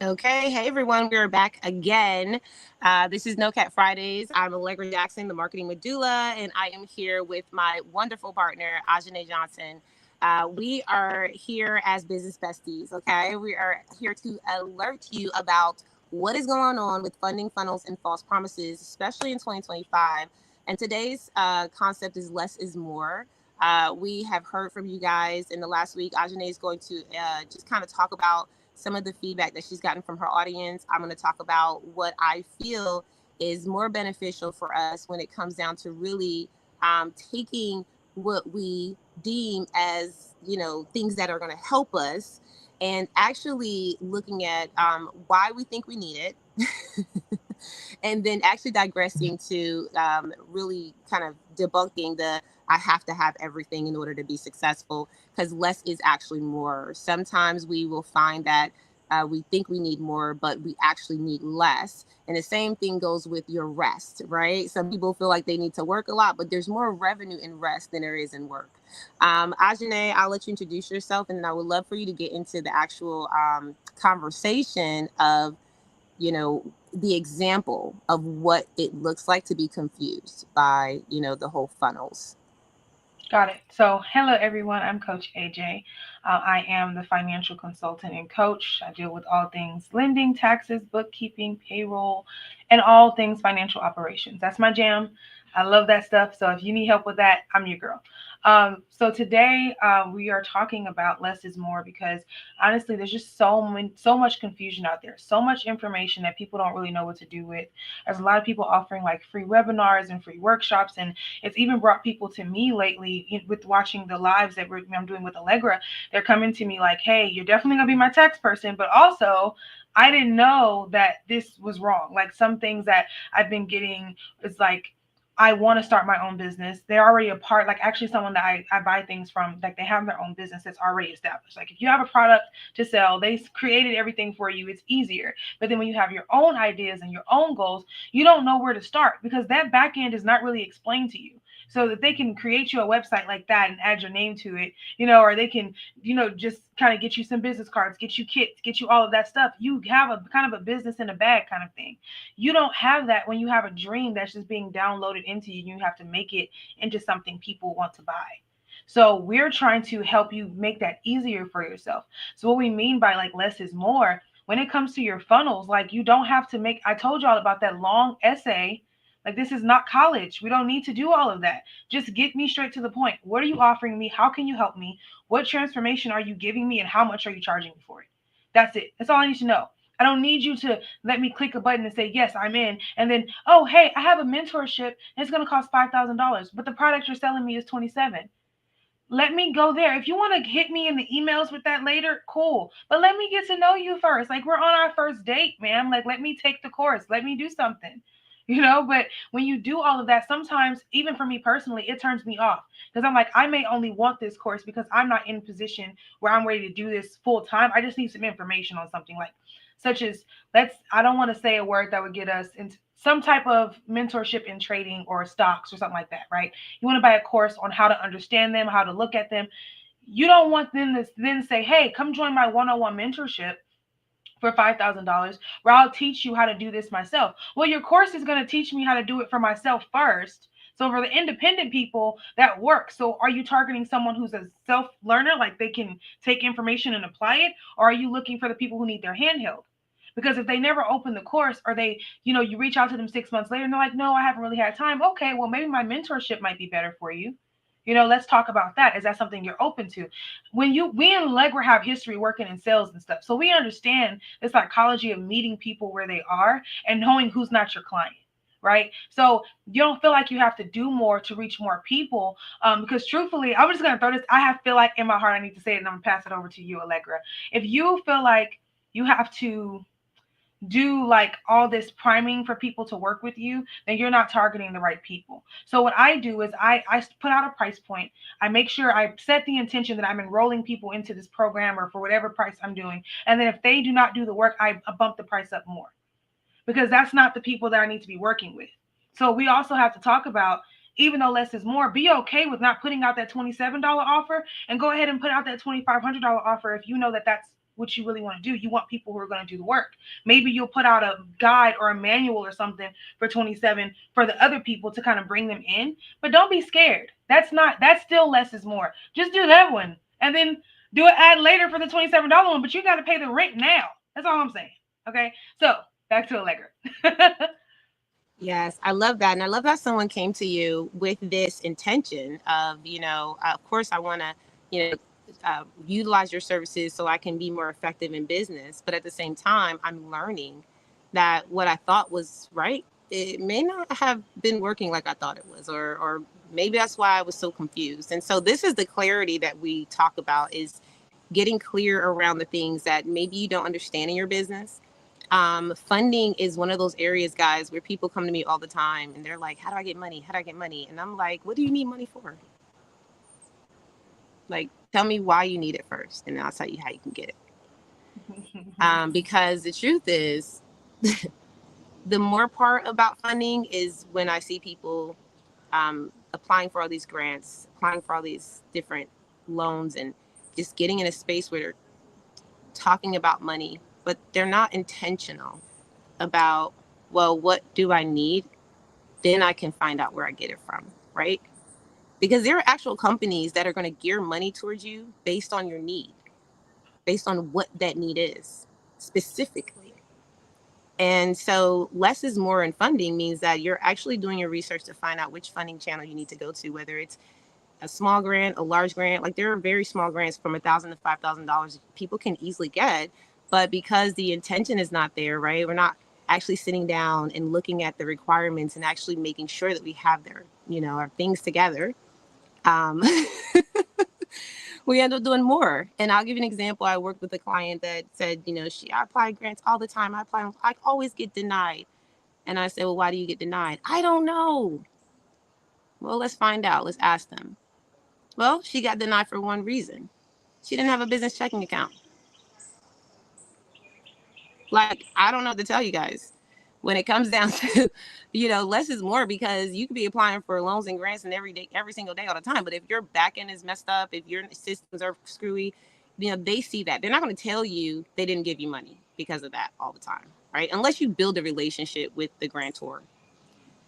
Okay, hey everyone, we are back again. This is No Cat Fridays. I'm Allegra Jackson, the marketing medulla, and I am here with my wonderful partner, Ajane Johnson. We are here as business besties, okay? We are here to alert you about what is going on with funding funnels and false promises, especially in 2025. And today's concept is less is more. We have heard from you guys in the last week. Ajane is going to just kind of talk about some of the feedback that she's gotten from her audience. I'm going to talk about what I feel is more beneficial for us when it comes down to really taking what we deem as, things that are going to help us and actually looking at why we think we need it. And then actually digressing to really kind of debunking the I have to have everything in order to be successful, because less is actually more. Sometimes we will find that we think we need more, but we actually need less. And the same thing goes with your rest, right? Some people feel like they need to work a lot, but there's more revenue in rest than there is in work. Ajane, I'll let you introduce yourself, and then I would love for you to get into the actual conversation of the example of what it looks like to be confused by, the whole funnels. Got it. So, hello everyone. I'm Coach AJ. I am the financial consultant and coach. I deal with all things lending, taxes, bookkeeping, payroll, and all things financial operations. That's my jam. I love that stuff. So, if you need help with that, I'm your girl. So today we are talking about less is more because honestly, there's just so much confusion out there, so much information that people don't really know what to do with. There's a lot of people offering like free webinars and free workshops, and it's even brought people to me lately with watching the lives that I'm doing with Allegra. They're coming to me like, hey, you're definitely going to be my tax person, but also I didn't know that this was wrong. Like some things that I've been getting is like, I want to start my own business. They're already a part, like actually someone that I buy things from, like they have their own business that's already established. Like if you have a product to sell, they created everything for you. It's easier. But then when you have your own ideas and your own goals, you don't know where to start because that back end is not really explained to you, so that they can create you a website like that and add your name to it, or they can, just kind of get you some business cards, get you kits, get you all of that stuff. You have a kind of a business in a bag kind of thing. You don't have that when you have a dream that's just being downloaded into you. You have to make it into something people want to buy. So we're trying to help you make that easier for yourself. So what we mean by like less is more, when it comes to your funnels, like you don't have to make, I told y'all about that long essay. Like this is not college. We don't need to do all of that. Just get me straight to the point. What are you offering me? How can you help me? What transformation are you giving me and how much are you charging me for it? That's it. That's all I need to know. I don't need you to let me click a button and say, yes, I'm in. And then, oh, hey, I have a mentorship and it's going to cost $5,000, but the product you're selling me is 27. Let me go there. If you want to hit me in the emails with that later, cool. But let me get to know you first. Like we're on our first date, man. Like let me take the course. Let me do something. But when you do all of that, sometimes even for me personally, it turns me off because I'm like, I may only want this course because I'm not in a position where I'm ready to do this full time. I just need some information on something like such as I don't want to say a word that would get us into some type of mentorship in trading or stocks or something like that, right? You want to buy a course on how to understand them, how to look at them. You don't want them to then say, hey, come join my one-on-one mentorship for $5,000 where I'll teach you how to do this myself. Well, your course is going to teach me how to do it for myself first. So for the independent people, that works. So are you targeting someone who's a self learner, like they can take information and apply it? Or are you looking for the people who need their handheld? Because if they never open the course or they, you reach out to them 6 months later and they're like, no, I haven't really had time. Okay, well, maybe my mentorship might be better for you. Let's talk about that. Is that something you're open to? We and Allegra have history working in sales and stuff. So we understand the psychology of meeting people where they are and knowing who's not your client. Right. So you don't feel like you have to do more to reach more people. Because truthfully, I'm just gonna throw this. Feel like in my heart I need to say it and I'm gonna pass it over to you, Allegra. If you feel like you have to do like all this priming for people to work with you, then you're not targeting the right people. So what I do is I put out a price point. I make sure I set the intention that I'm enrolling people into this program or for whatever price I'm doing. And then if they do not do the work, I bump the price up more because that's not the people that I need to be working with. So we also have to talk about, even though less is more, be okay with not putting out that $27 offer and go ahead and put out that $2,500 offer if you know that that's what you really want to do. You want people who are going to do the work. Maybe you'll put out a guide or a manual or something for 27 for the other people to kind of bring them in, but don't be scared. That's still less is more. Just do that one and then do an ad later for the $27 one, but you got to pay the rent now. That's all I'm saying. Okay. So back to Allegra. Yes, I love that. And I love that someone came to you with this intention of, of course, I want to, utilize your services so I can be more effective in business. But at the same time, I'm learning that what I thought was right, it may not have been working like I thought it was, or maybe that's why I was so confused. And so this is the clarity that we talk about, is getting clear around the things that maybe you don't understand in your business. Funding is one of those areas, guys, where people come to me all the time and they're like, how do I get money? How do I get money? And I'm like, what do you need money for? Like, tell me why you need it first, and I'll tell you how you can get it. Because the truth is, the more part about funding is when I see people applying for all these grants, applying for all these different loans, and just getting in a space where they're talking about money, but they're not intentional about, well, what do I need? Then I can find out where I get it from, right? Because there are actual companies that are going to gear money towards you based on your need, based on what that need is specifically. And so less is more in funding means that you're actually doing your research to find out which funding channel you need to go to, whether it's a small grant, a large grant. Like, there are very small grants from $1,000 to $5,000 people can easily get, but because the intention is not there, right? We're not actually sitting down and looking at the requirements and actually making sure that we have our things together. We end up doing more. And I'll give you an example. I worked with a client that said, I apply grants all the time. I always get denied. And I said, well, why do you get denied? I don't know. Well, let's find out. Let's ask them. Well, she got denied for one reason. She didn't have a business checking account. Like, I don't know what to tell you guys. When it comes down to, less is more, because you could be applying for loans and grants and every single day, all the time. But if your back end is messed up, if your systems are screwy, they see that. They're not going to tell you they didn't give you money because of that all the time, right? Unless you build a relationship with the grantor.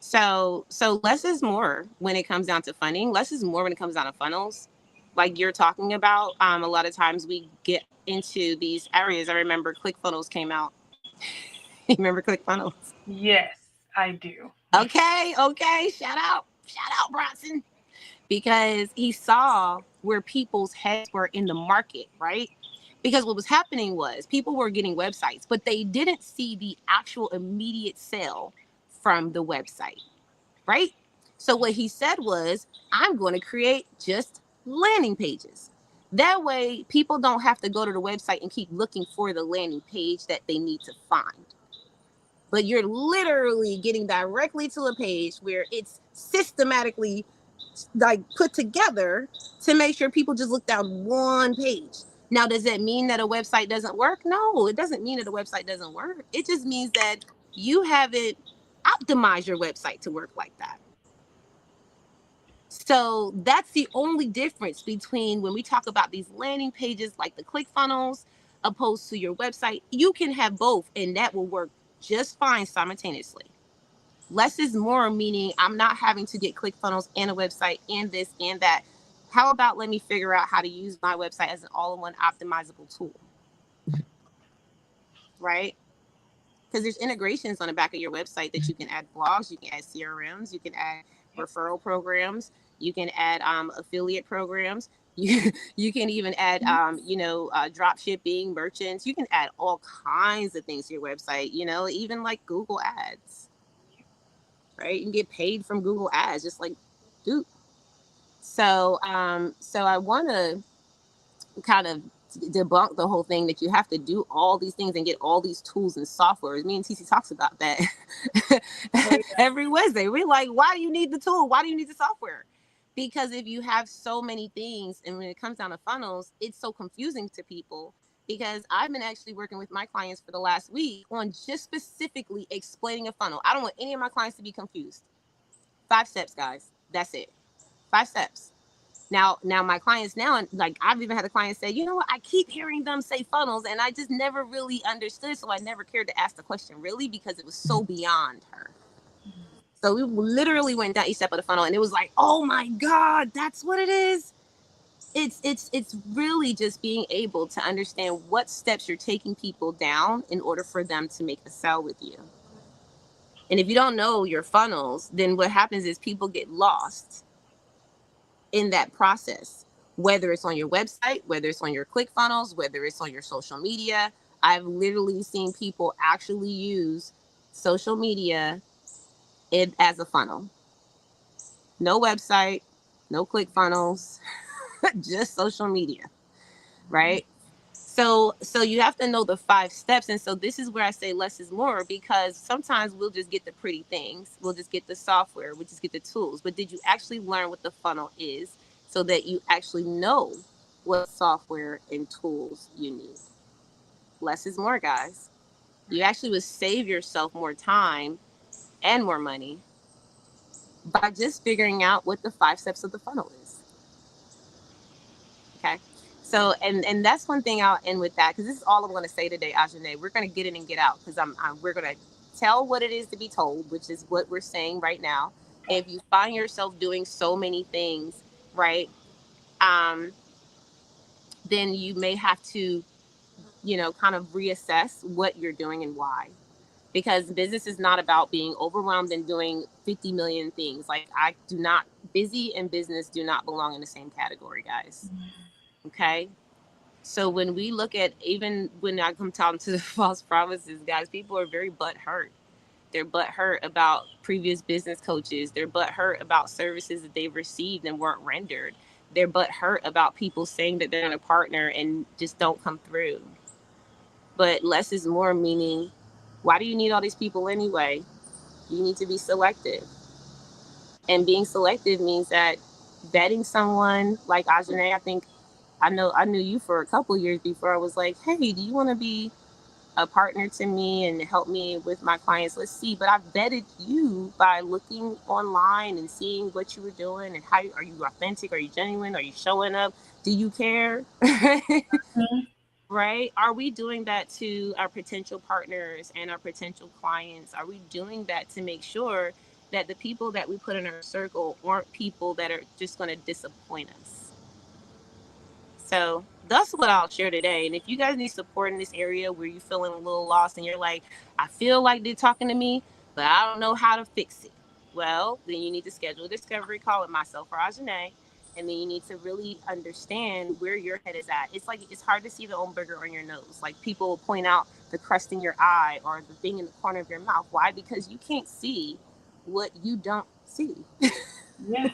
So less is more when it comes down to funding. Less is more when it comes down to funnels, like you're talking about. A lot of times we get into these areas. I remember ClickFunnels came out. You remember ClickFunnels? Yes, I do. Okay. Shout out, Bronson, because he saw where people's heads were in the market, right? Because what was happening was people were getting websites, but they didn't see the actual immediate sale from the website, right? So what he said was, I'm going to create just landing pages. That way, people don't have to go to the website and keep looking for the landing page that they need to find. But you're literally getting directly to a page where it's systematically put together to make sure people just look down one page. Now, does that mean that a website doesn't work? No, it doesn't mean that a website doesn't work. It just means that you haven't optimized your website to work like that. So that's the only difference between when we talk about these landing pages like the ClickFunnels opposed to your website. You can have both, and that will work just fine simultaneously. Less is more, meaning I'm not having to get ClickFunnels and a website and this and that. How about let me figure out how to use my website as an all-in-one optimizable tool, right? Because there's integrations on the back of your website that you can add blogs, you can add CRMs, you can add referral programs, you can add affiliate programs. You can even add, drop shipping, merchants. You can add all kinds of things to your website, even like Google Ads, right? You can get paid from Google Ads, just like, dude. So I want to kind of debunk the whole thing that you have to do all these things and get all these tools and software. Me and TC talks about that every Wednesday. We're like, why do you need the tool? Why do you need the software? Because if you have so many things, and when it comes down to funnels, it's so confusing to people. Because I've been actually working with my clients for the last week on just specifically explaining a funnel. I don't want any of my clients to be confused. 5 steps, guys. That's it. 5 steps. Now my clients now, like I've even had a client say, you know what, I keep hearing them say funnels and I just never really understood. So I never cared to ask the question really because it was so beyond her. So we literally went down each step of the funnel and it was like, oh my God, that's what it is. It's really just being able to understand what steps you're taking people down in order for them to make a sale with you. And if you don't know your funnels, then what happens is people get lost in that process, whether it's on your website, whether it's on your ClickFunnels, whether it's on your social media. I've literally seen people actually use social media as a funnel. No website, no ClickFunnels, just social media, right? So you have to know the 5 steps. And so this is where I say less is more, because sometimes we'll just get the pretty things. We'll just get the software. We'll just get the tools. But did you actually learn what the funnel is so that you actually know what software and tools you need? Less is more, guys. You actually would save yourself more time and more money by just figuring out what the 5 steps of the funnel is. Okay. So, and that's one thing I'll end with that, because this is all I'm going to say today, Ajane. We're going to get in and get out, because we're going to tell what it is to be told, which is what we're saying right now. If you find yourself doing so many things, right, then you may have to, kind of reassess what you're doing and why. Because business is not about being overwhelmed and doing 50 million things. Like, busy and business do not belong in the same category, guys. Okay. So when we look at, even when I come talking to the false promises, guys, people are very butthurt. They're butthurt about previous business coaches. They're butthurt about services that they've received and weren't rendered. They're butthurt about people saying that they're going to partner and just don't come through. But less is more, meaning, why do you need all these people anyway? You need to be selective. And being selective means that vetting someone like Ajane, I knew you for a couple years before I was like, hey, do you want to be a partner to me and help me with my clients? Let's see. But I vetted you by looking online and seeing what you were doing and how are you authentic? Are you genuine? Are you showing up? Do you care? Mm-hmm. Right? Are we doing that to our potential partners and our potential clients? Are we doing that to make sure that the people that we put in our circle aren't people that are just going to disappoint us? So that's what I'll share today. And if you guys need support in this area where you're feeling a little lost and you're like, I feel like they're talking to me, but I don't know how to fix it. Well, then you need to schedule a discovery call with myself or Ajane. And then you need to really understand where your head is at. It's like, it's hard to see the own burger on your nose. Like, people will point out the crust in your eye or the thing in the corner of your mouth. Why? Because you can't see what you don't see. Yes.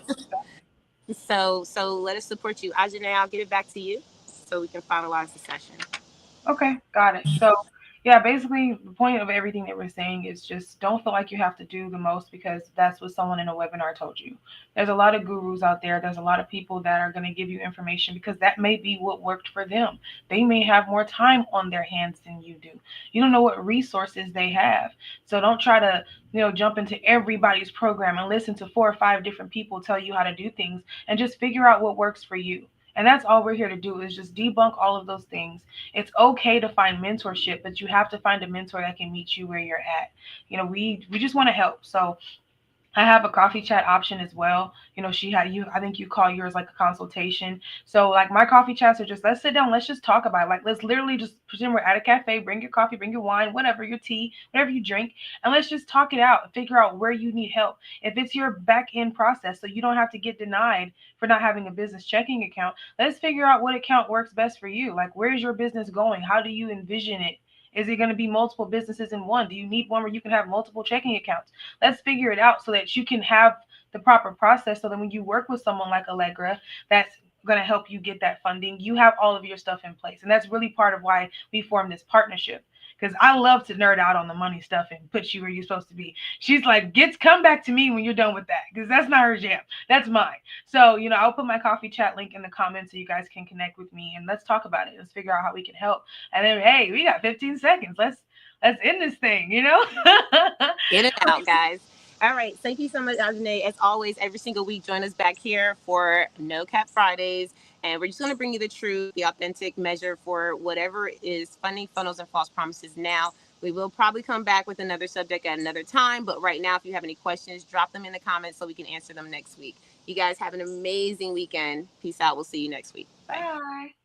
So let us support you. Ajane, I'll give it back to you so we can finalize the session. Okay, got it. So, yeah, basically, the point of everything that we're saying is just don't feel like you have to do the most because that's what someone in a webinar told you. There's a lot of gurus out there. There's a lot of people that are going to give you information because that may be what worked for them. They may have more time on their hands than you do. You don't know what resources they have. So don't try to, jump into everybody's program and listen to 4 or 5 different people tell you how to do things, and just figure out what works for you. And that's all we're here to do, is just debunk all of those things. It's okay to find mentorship, but you have to find a mentor that can meet you where you're at. We just want to help. So I have a coffee chat option as well. I think you call yours like a consultation. So like my coffee chats are just, let's sit down, let's just talk about it. Like, let's literally just pretend we're at a cafe, bring your coffee, bring your wine, whatever, your tea, whatever you drink, and let's just talk it out and figure out where you need help. If it's your back end process, so you don't have to get denied for not having a business checking account, let's figure out what account works best for you. Like, where's your business going? How do you envision it? Is it going to be multiple businesses in one? Do you need one where you can have multiple checking accounts? Let's figure it out so that you can have the proper process, so that when you work with someone like Allegra that's going to help you get that funding, you have all of your stuff in place. And that's really part of why we formed this partnership, because I love to nerd out on the money stuff and put you where you're supposed to be. She's like, come back to me when you're done with that, because that's not her jam. That's mine. So, I'll put my coffee chat link in the comments so you guys can connect with me and let's talk about it. Let's figure out how we can help. And then, hey, we got 15 seconds. Let's end this thing, Get it out, guys. All right. Thank you so much, Ajane. As always, every single week, join us back here for No Cap Fridays. And we're just going to bring you the truth, the authentic measure for whatever is funding, funnels, and false promises now. We will probably come back with another subject at another time. But right now, if you have any questions, drop them in the comments so we can answer them next week. You guys have an amazing weekend. Peace out. We'll see you next week. Bye. Bye.